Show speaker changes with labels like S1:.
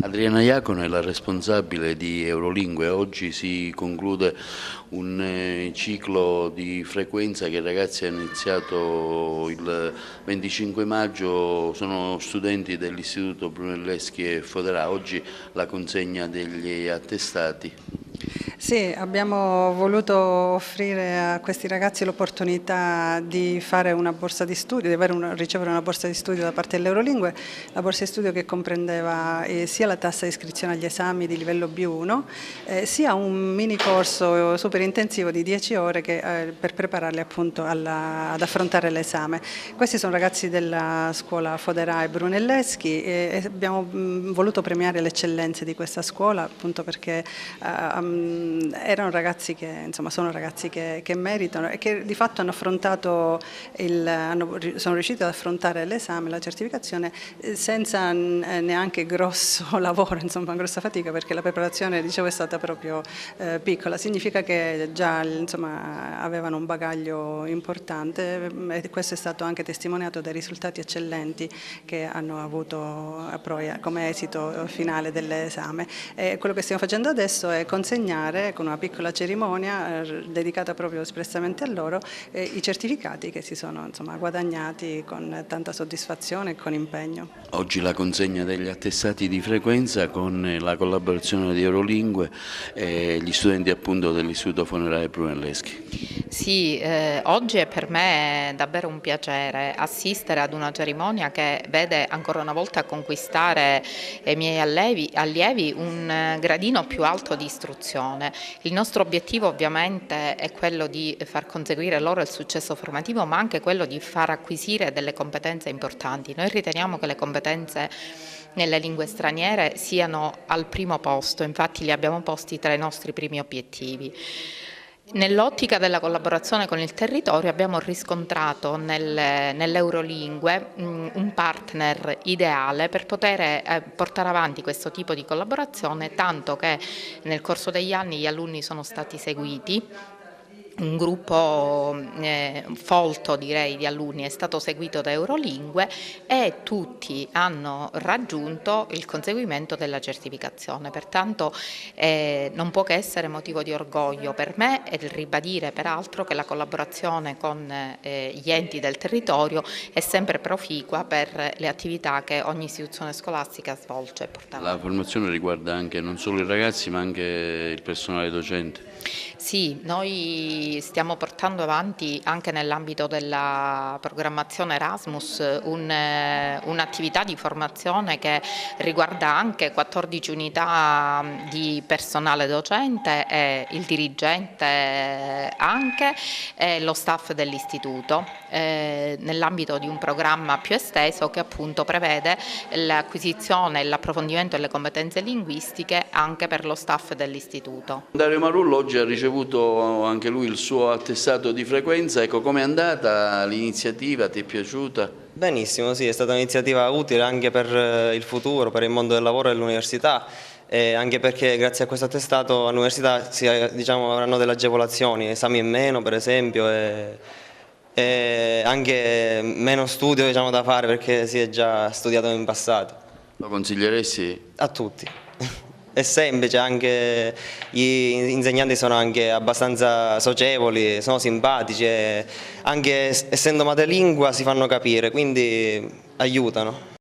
S1: Adriana Iacono è la responsabile di Eurolingue. Oggi si conclude un ciclo di frequenza che i ragazzi hanno iniziato il 25 maggio, sono studenti dell'Istituto Brunelleschi e Foderà. Oggi la consegna degli attestati.
S2: Sì, abbiamo voluto offrire a questi ragazzi l'opportunità di fare una borsa di studio, di ricevere una borsa di studio da parte dell'Eurolingue, la borsa di studio che comprendeva sia la tassa di iscrizione agli esami di livello B1, sia un mini corso super intensivo di 10 ore per prepararli appunto ad affrontare l'esame. Questi sono ragazzi della scuola Foderà e Brunelleschi e abbiamo voluto premiare le eccellenze di questa scuola appunto perché erano ragazzi che insomma sono ragazzi che meritano e che di fatto hanno affrontato sono riusciti ad affrontare l'esame, la certificazione senza neanche grosso lavoro, insomma grossa fatica, perché la preparazione, dicevo, è stata proprio piccola. Significa che già insomma avevano un bagaglio importante e questo è stato anche testimoniato dai risultati eccellenti che hanno avuto come esito finale dell'esame. Quello che stiamo facendo adesso è consegnare con una piccola cerimonia dedicata proprio espressamente a loro i certificati che si sono insomma guadagnati con tanta soddisfazione e con impegno.
S1: Oggi la consegna degli attestati di frequenza con la collaborazione di Eurolingue e gli studenti appunto dell'Istituto Foderà e Brunelleschi.
S3: Sì, oggi è per me davvero un piacere assistere ad una cerimonia che vede ancora una volta conquistare i miei allievi un gradino più alto di istruzione. Il nostro obiettivo ovviamente è quello di far conseguire loro il successo formativo, ma anche quello di far acquisire delle competenze importanti. Noi riteniamo che le competenze nelle lingue straniere siano al primo posto, infatti li abbiamo posti tra i nostri primi obiettivi. Nell'ottica della collaborazione con il territorio abbiamo riscontrato nell'Eurolingue un partner ideale per poter portare avanti questo tipo di collaborazione, tanto che nel corso degli anni gli alunni sono stati seguiti. Un gruppo folto direi di alunni è stato seguito da Eurolingue e tutti hanno raggiunto il conseguimento della certificazione, pertanto non può che essere motivo di orgoglio per me e ribadire peraltro che la collaborazione con gli enti del territorio è sempre proficua per le attività che ogni istituzione scolastica svolge.
S1: La formazione riguarda anche non solo i ragazzi ma anche il personale docente.
S3: Sì, noi stiamo portando avanti anche nell'ambito della programmazione Erasmus un'attività di formazione che riguarda anche 14 unità di personale docente, e il dirigente anche e lo staff dell'istituto, nell'ambito di un programma più esteso che appunto prevede l'acquisizione e l'approfondimento delle competenze linguistiche anche per lo staff dell'istituto.
S1: Dario Marullo oggi ha ricevuto anche lui il suo attestato di frequenza. Ecco, com'è andata l'iniziativa? Ti è piaciuta?
S4: Benissimo, sì, è stata un'iniziativa utile anche per il futuro, per il mondo del lavoro e dell'università, anche perché grazie a questo attestato all'università diciamo, avranno delle agevolazioni, esami in meno per esempio e anche meno studio diciamo, da fare perché si è già studiato in passato.
S1: Lo consiglieresti?
S4: A tutti. È semplice, anche gli insegnanti sono anche abbastanza socievoli, sono simpatici e anche essendo madrelingua si fanno capire, quindi aiutano.